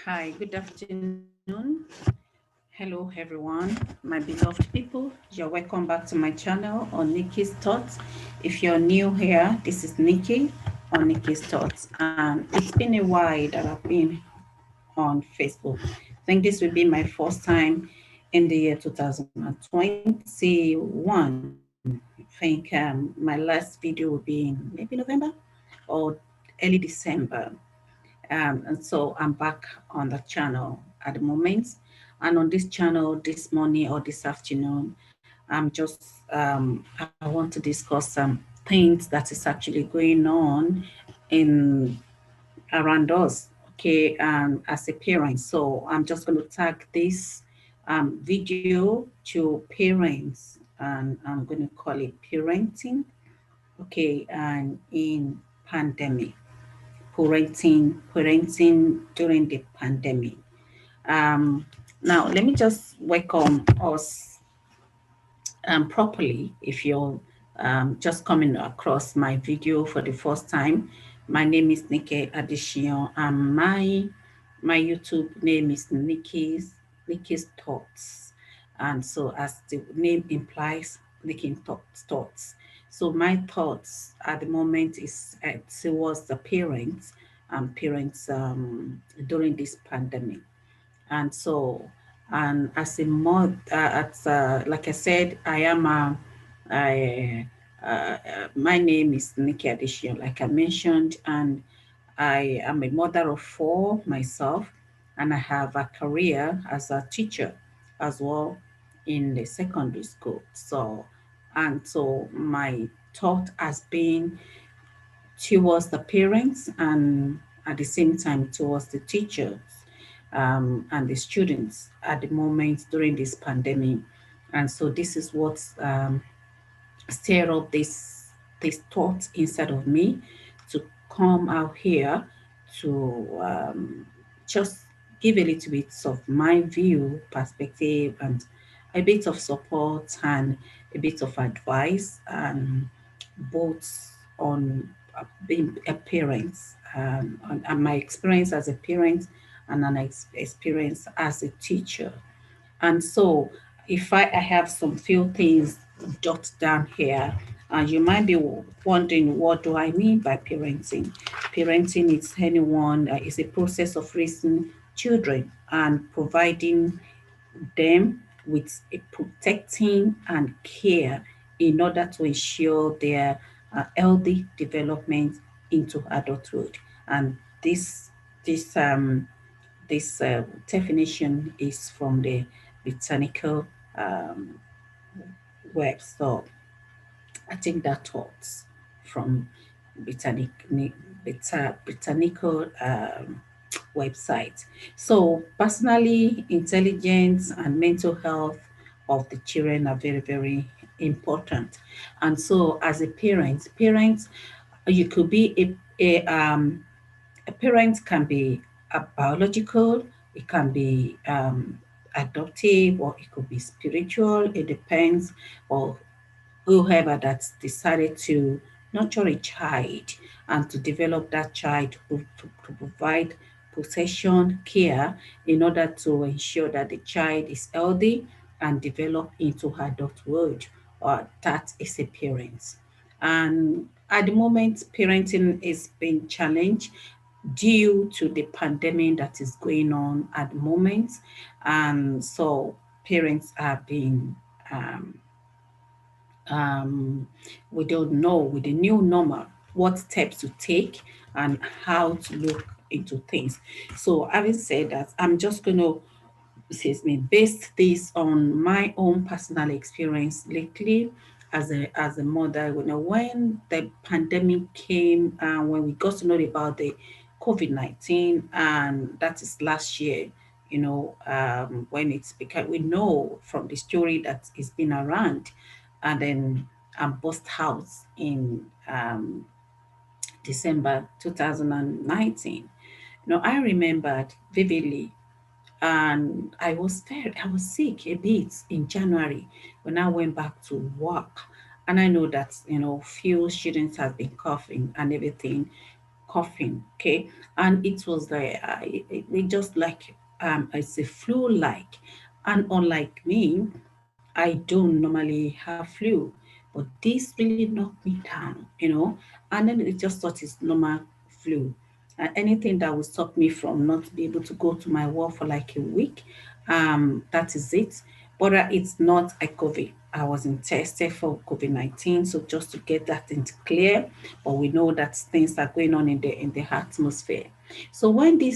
Hi, good afternoon. Hello, everyone, my beloved people. You're welcome back to my channel on Nikki's Thoughts. If you're new here, this is Nikki on Nikki's Thoughts, and it's been a while that I've been on Facebook. I think this will be my first time in the year 2021. I think my last video will be in maybe November or early December. And so I'm back on the channel at the moment. And on this channel this morning or this afternoon, I want to discuss some things that is actually going on in around us, okay, as a parent. So I'm just going to tag this video to parents, and I'm going to call it parenting, okay, and in pandemic parenting during the pandemic. Um, Now, let me just welcome us properly. If you're just coming across my video for the first time, my name is Nikki Addition, and my YouTube name is Nikki's Thoughts. And so, as the name implies, Nikki Thoughts. So my thoughts at the moment is towards the parents during this pandemic. And so, and as a mother, like I said, my name is Nikki Addition, like I mentioned, and I am a mother of four myself, and I have a career as a teacher as well in the secondary school. So my thought has been towards the parents and at the same time towards the teachers and the students at the moment during this pandemic. And so this is what stirred up this thought inside of me to come out here to just give a little bit of my view, perspective, and a bit of support and a bit of advice, and both on being a parent, and my experience as a parent and an experience as a teacher. And so, if I have some few things jot down here, you might be wondering, what do I mean by parenting? Parenting is is a process of raising children and providing them with a protecting and care in order to ensure their healthy development into adulthood. And this this this definition is from the botanical um, web. So I think that talks from botanic, botanical website. So personally, intelligence and mental health of the children are very, very important. And so as a parents, you could be a parent can be a biological, it can be adoptive, or it could be spiritual. It depends, or whoever that's decided to nurture a child and to develop that child to provide possession, care, in order to ensure that the child is healthy and develop into adulthood, or that is a parent. And at the moment, parenting is being challenged due to the pandemic that is going on at the moment. And so parents are being um, um, we don't know with the new normal what steps to take and how to look into things. So having said that, I'm just going to base this on my own personal experience lately as a mother. You know, when the pandemic came and when we got to know about the COVID-19, and that is last year, when it's because we know from the story that it's been around, and then burst out in December 2019. I remembered vividly, and I was sick a bit in January when I went back to work. And I know that, few students have been coughing and everything. coughing. Okay, and it was like it just like it's a flu-like, and unlike me, I don't normally have flu, but this really knocked me down. And then it just thought it's normal flu. Anything that will stop me from not be able to go to my work for like a week, that is it. But it's not a COVID. I wasn't tested for COVID-19, so just to get that into clear. But we know that things are going on in the atmosphere. So when we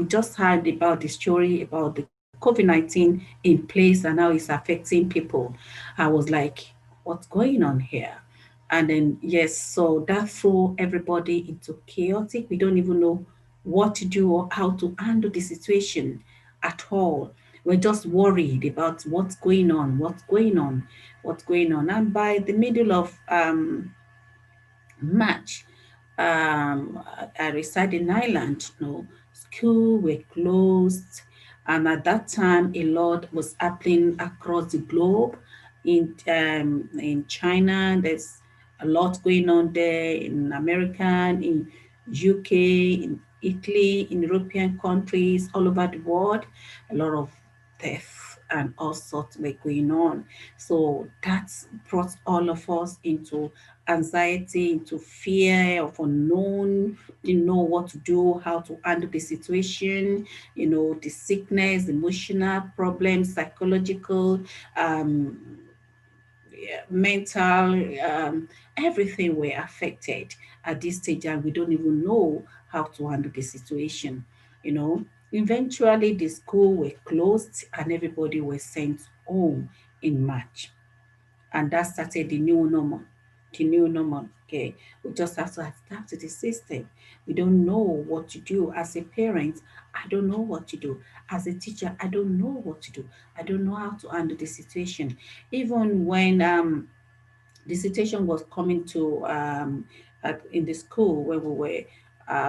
just heard about the story about the COVID-19 in place and how it's affecting people, I was like, what's going on here? And then, yes, so that threw everybody into chaotic. We don't even know what to do or how to handle the situation at all. We're just worried about what's going on. And by the middle of March, I reside in Ireland. School were closed, and at that time, a lot was happening across the globe. In China, there's a lot going on there. In America, in UK, in Italy, in European countries, all over the world, a lot of death and all sorts were going on. So that's brought all of us into anxiety, into fear of unknown, didn't know what to do, how to handle the situation, the sickness, emotional problems, psychological, um, yeah, mental, everything were affected at this stage, and we don't even know how to handle the situation. You know, Eventually the school were closed and everybody was sent home in March, and that started the new normal. The new normal. Okay, we just have to adapt to the system. We don't know what to do as a parent. I don't know what to do as a teacher. I don't know what to do. I don't know how to handle the situation. Even when the situation was coming to in the school where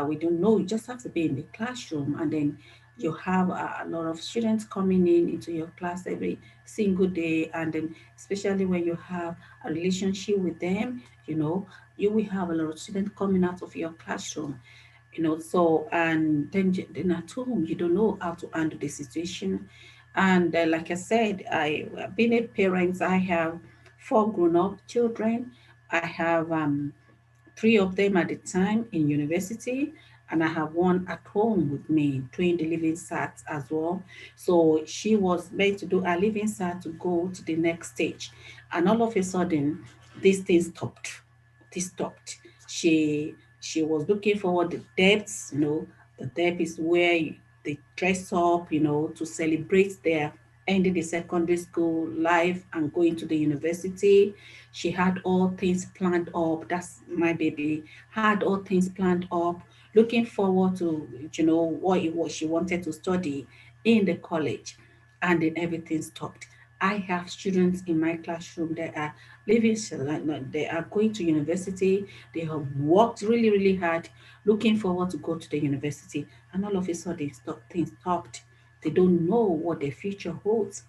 we don't know. You just have to be in the classroom, and then you have a lot of students coming into your class every single day, and then especially when you have a relationship with them, you will have a lot of students coming out of your classroom. So, and then at home you don't know how to handle the situation. And like I said, being a parent, I have four grown-up children. I have three of them at the time in university, and I have one at home with me doing the living sat as well. So she was made to do a living sat to go to the next stage, and all of a sudden this thing stopped. This stopped. She was looking forward the depths. The depth is where they dress up, to celebrate their ending the secondary school life and going to the university. She had all things planned up. That's my baby. Had all things planned up, looking forward to, what it was she wanted to study in the college. And then everything stopped. I have students in my classroom that are living, they are going to university. They have worked really, really hard, looking forward to go to the university. And all of a sudden, things stopped. They don't know what their future holds.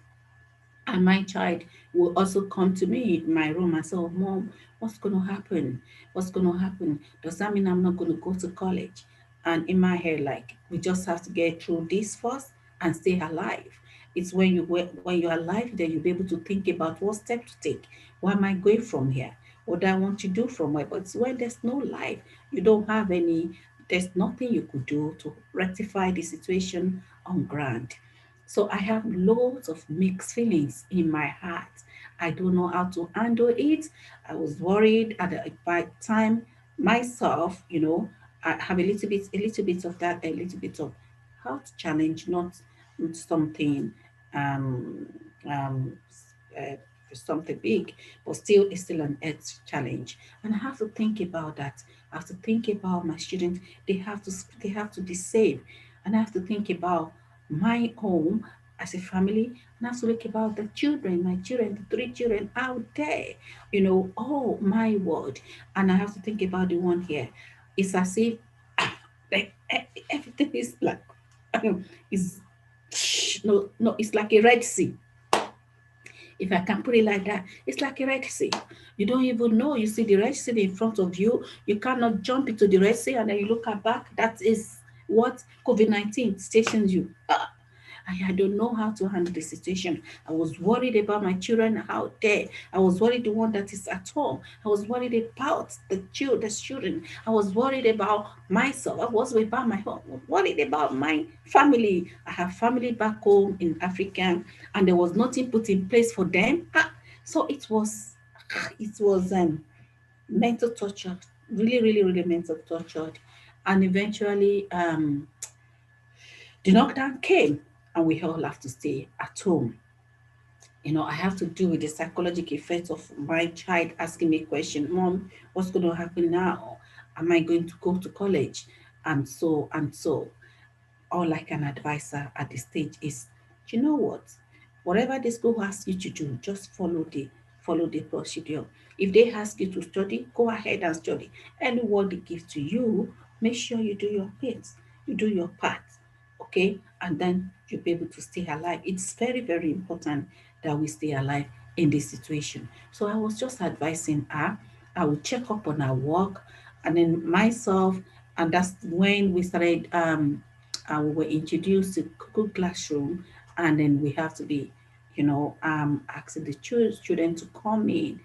And my child will also come to me in my room and say, "Oh, Mom, what's going to happen? What's going to happen? Does that mean I'm not going to go to college?" And in my head, like, we just have to get through this first and stay alive. It's when you're alive, then you'll be able to think about what step to take. Where am I going from here? What do I want to do from where? But it's when there's no life, you don't have any, there's nothing you could do to rectify the situation on ground. So I have loads of mixed feelings in my heart. I don't know how to handle it. I was worried at the by time myself, I have a little bit of that, a little bit of health challenge, not something um um uh, something big, but still it's still an health challenge. And I have to think about that. I have to think about my students. They have to be safe. And I have to think about my home as a family, and I have to think about the children, my children, the three children out there, oh my word. And I have to think about the one here. It's as if like everything is like is no, it's like a red sea. If I can put it like that, it's like a Red Sea. You don't even know. You see the Red Sea in front of you. You cannot jump into the Red Sea and then you look back. That is what COVID-19 stations you. I don't know how to handle the situation. I was worried about my children out there. I was worried the one that is at home. I was worried about the children. I was worried about myself. I was worried about my home. I was worried about my family. I have family back home in Africa, and there was nothing put in place for them. So it was mental torture, really, really, really mental torture, and eventually the lockdown came, and we all have to stay at home. I have to deal with the psychological effects of my child asking me a question, Mom, what's going to happen now? Am I going to go to college? And so. All I can advise her at this stage is, you know what? Whatever the school asks you to do, just follow the procedure. If they ask you to study, go ahead and study. Any work they give to you, make sure you do your bit, you do your part, okay? And then you'll be able to stay alive. It's very, very important that we stay alive in this situation. So I was just advising her. I will check up on her work, and then myself, and that's when we started. We were introduced to Google Classroom, and then we have to be, asking the children to come in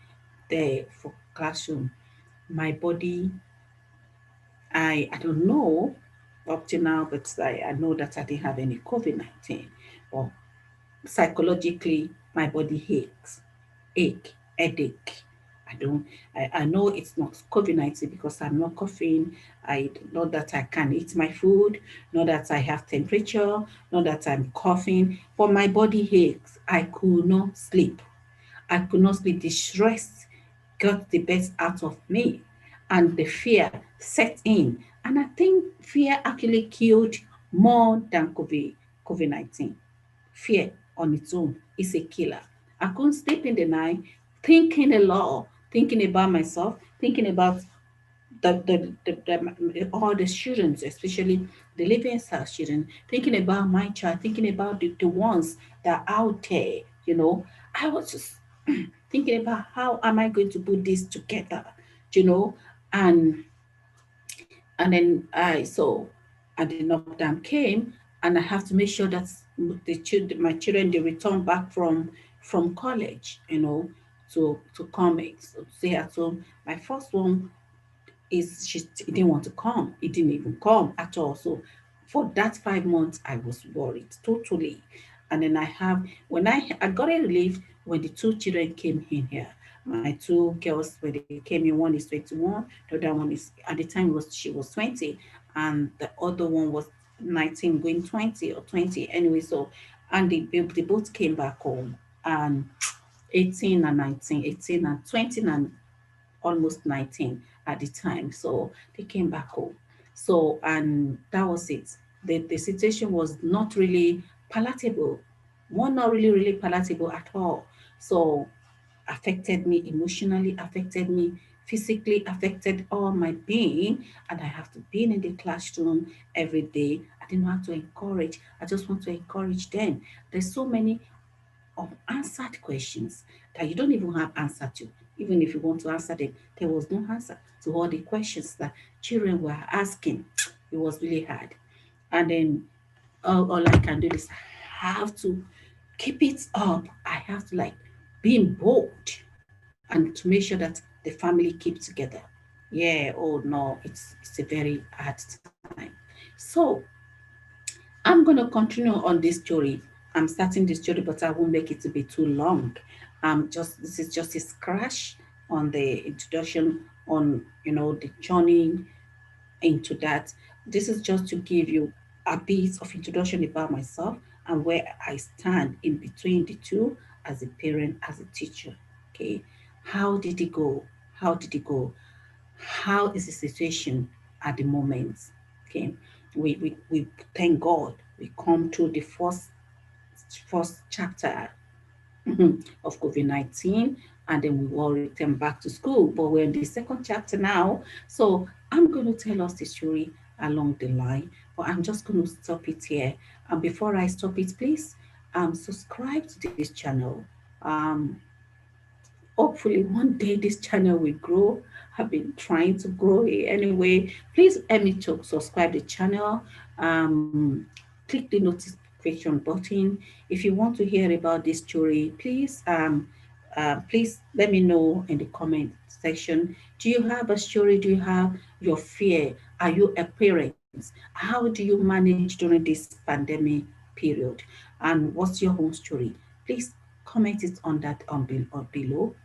there for classroom. My body, I don't know up to now, but I know that I didn't have any COVID-19. But psychologically, my body ache, headache. I know it's not COVID-19 because I'm not coughing. I know that I can eat my food, know that I have temperature, know that I'm coughing, but my body aches. I could not sleep. I could not sleep. The stress got the best out of me, and the fear set in. And I think fear actually killed more than COVID-19. Fear on its own is a killer. I couldn't sleep in the night, thinking a lot, thinking about myself, thinking about all the students, especially the living style children, thinking about my child, thinking about the ones that are out there, you know. I was just thinking about how am I going to put this together, you know, and and then I so and the lockdown came, and I have to make sure that my children they return back from college, to come to stay at home. My first one is she didn't want to come. He didn't even come at all. So for that 5 months, I was worried totally. And then I got a relief when the two children came in here. My two girls, when they came in, one is 21, the other one is at the time she was 20, and the other one was 19, going 20 or 20 anyway. So, and they both came back home, and 18 and 19, 18 and 20 and almost 19 at the time. So they came back home. So, and that was it. The situation was not really palatable, not really, really palatable at all. So, affected me emotionally, affected me physically, affected all my being. And I have to be in the classroom every day. I didn't know how to encourage. I just want to encourage them. There's so many unanswered questions that you don't even have answer to. Even if you want to answer them, there was no answer to all the questions that children were asking. It was really hard. And then all I can do is I have to keep it up. I have to like being bold and to make sure that the family keep together. Yeah, oh no, it's a very hard time. So I'm gonna continue on this story. I'm starting this story, but I won't make it to be too long. Just this is just a scratch on the introduction on the journey into that. This is just to give you a bit of introduction about myself and where I stand in between the two as a parent, as a teacher. Okay, how did it go? How did it go? How is the situation at the moment? Okay, we thank God we come to the first chapter of COVID-19, and then we all return back to school. But we're in the second chapter now. So I'm going to tell us the story along the line, but I'm just going to stop it here. And before I stop it, please subscribe to this channel. Um, Hopefully one day this channel will grow. I've been trying to grow it anyway. Please help me to subscribe the channel. Click the notification button. If you want to hear about this story, please let me know in the comment section. Do you have a story? Do you have your fear? Are you a parent? How do you manage during this pandemic period? And what's your own story? Please comment it on that on below.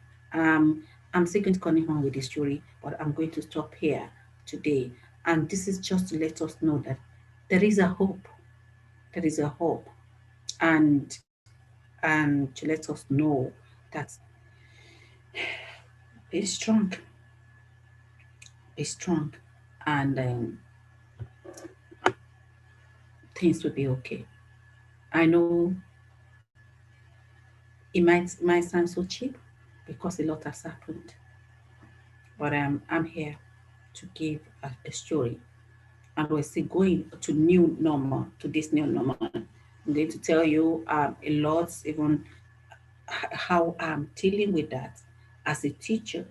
I'm still going to continue on with the story, but I'm going to stop here today. And this is just to let us know that there is a hope. There is a hope, and to let us know that it's strong, it's strong, and things will be okay. I know it might sound so cheap because a lot has happened, but I'm here to give a story, and we're still going to new normal, to this new normal. I'm going to tell you a lot, even how I'm dealing with that as a teacher.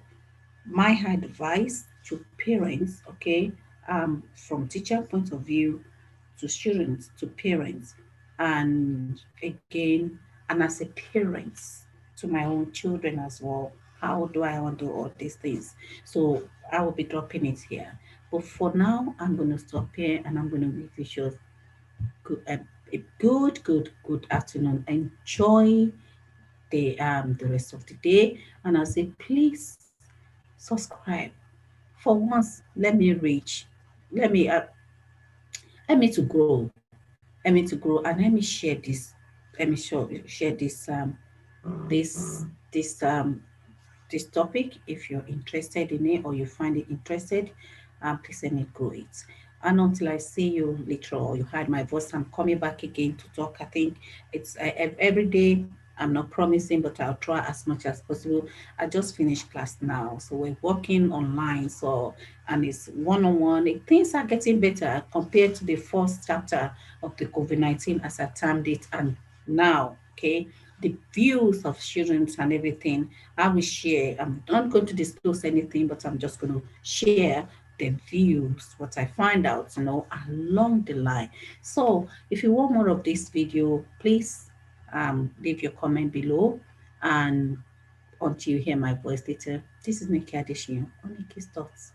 My advice to parents, okay, from teacher point of view, to students, to parents, and again, and as a parent to my own children as well. How do I handle all these things? So I will be dropping it here. But for now, I'm going to stop here and I'm going to wish you good, a good afternoon. Enjoy the rest of the day, and I'll say please subscribe. For once, let me to grow, and let me share this this this topic. If you're interested in it or you find it interested, please let me grow it. And until I see you later or you heard my voice, I'm coming back again to talk. I think it's every day. I'm not promising, but I'll try as much as possible. I just finished class now, so we're working online. So, and it's one-on-one. Things are getting better compared to the first chapter of the COVID-19 as I termed it, and now, okay, the views of students and everything I will share. I'm not going to disclose anything, but I'm just going to share the views, what I find out, along the line. So if you want more of this video, please leave your comment below. And until you hear my voice later, this is Nikki Addition on Nikki's Thoughts.